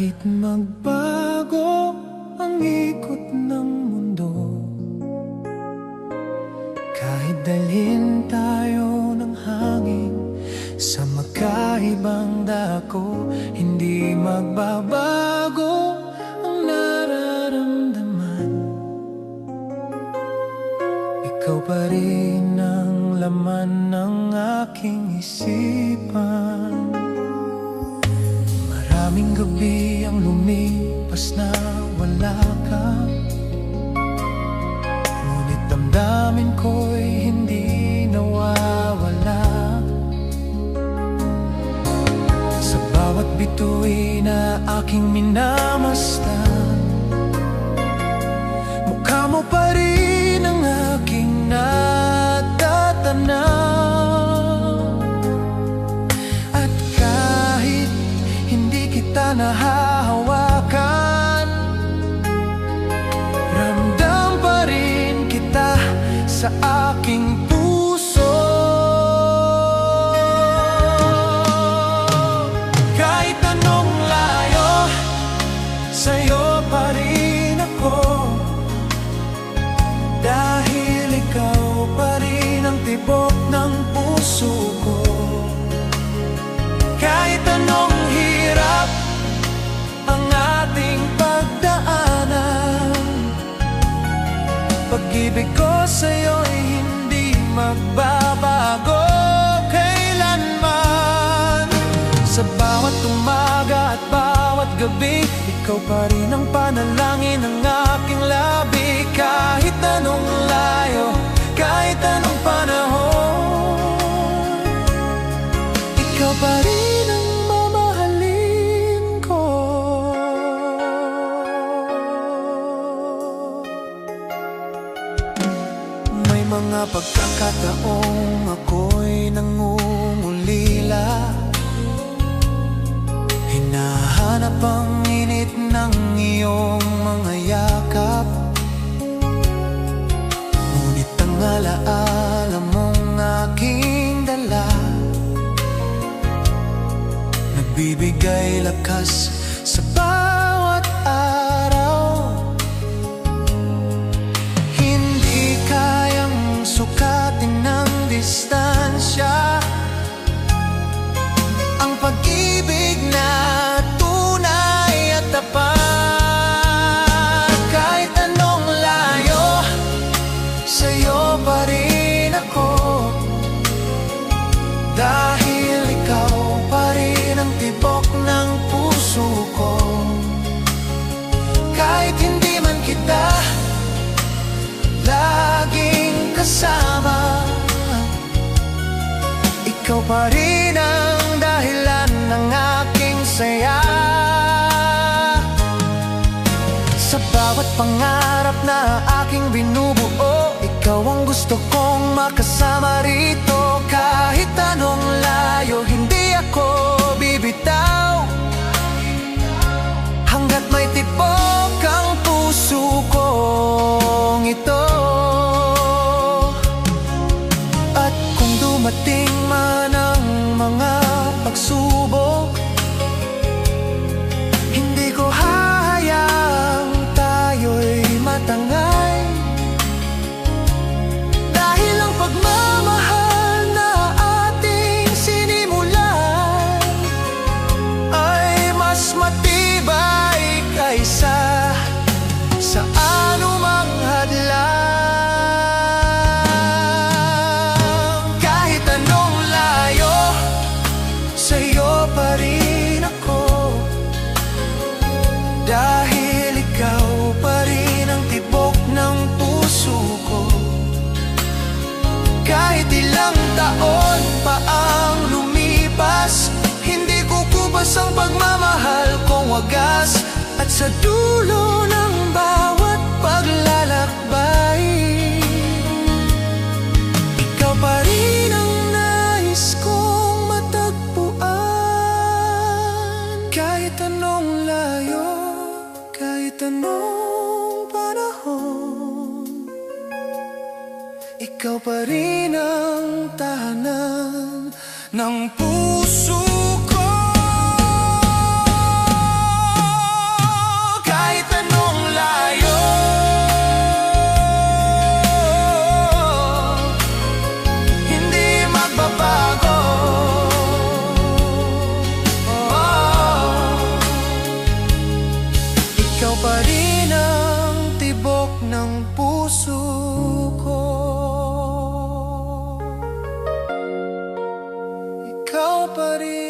Kahit magbago ang ikot ng mundo, kahit dalhin tayo ng hangin sa magkaibang dako, hindi magbabago ang nararamdaman. Ikaw pa rin ang laman ng aking isipan. Maraming gabi ang lumipas na wala ka, ngunit damdamin ko'y hindi nawawala. Sa bawat bituin na aking minamasdan, mukha mo pa rin ang aking natatanaw. Nahahawakan, ramdam pa rin kita sa aking puso. Kahit anong layo, sa'yo pa rin ako, dahil ikaw pa rin ang tibok ng puso ko. Kahit anong hirap ang ating pagdaanan, pag-ibig ko sa'yo'y hindi magbabago kailanman. Sa bawat umaga at bawat gabi, ikaw pa rin ang panalangin ng aking labi. Kahit anong layo, kahit anong panahon, ikaw pa rin ang mamahalin ko. May mga pagkakataong ako'y nangungulila, hinahanap ang init ng iyong mga yakap, ngunit ang alaala mong aking dala nagbibigay lakas sa bawat araw. Hindi kayang sukatin ng distansya ang pag-ibig na tunay at tapat. Kahit anong layo, sa'yo pa rin ako, dahil ikaw pa rin ang tibok ng puso ko. Kahit hindi man kita laging kasama, ikaw pa rin ang dahilan ng aking saya. Sa bawat pangarap na aking binubuo, ikaw ang gusto kong makasama rito. Kahit anong layo, hindi ako bibitaw, hanggat may tibok ang puso kong ito. At kung dumating man ang mga pagsubok, hindi ko hahayaang tayo'y matangay, dahil ang pagmamahal na ating sinimulan ay mas matibay kaysa sa anumang hadlang. Kahit anong layo, sa'yo pa rin ako, dahil ikaw pa rin ang tibok ng puso ko. Kahit ilang taon pa ang lumipas, hindi kukubas ang pagmamahal kong wagas. At sa dulo ng bawat paglalakbay, ikaw pa rin ang nais kong matagpuan. Kahit anong layo, kahit anong panahon, ikaw pa rin ang tahanan ng puso ko. pa rin.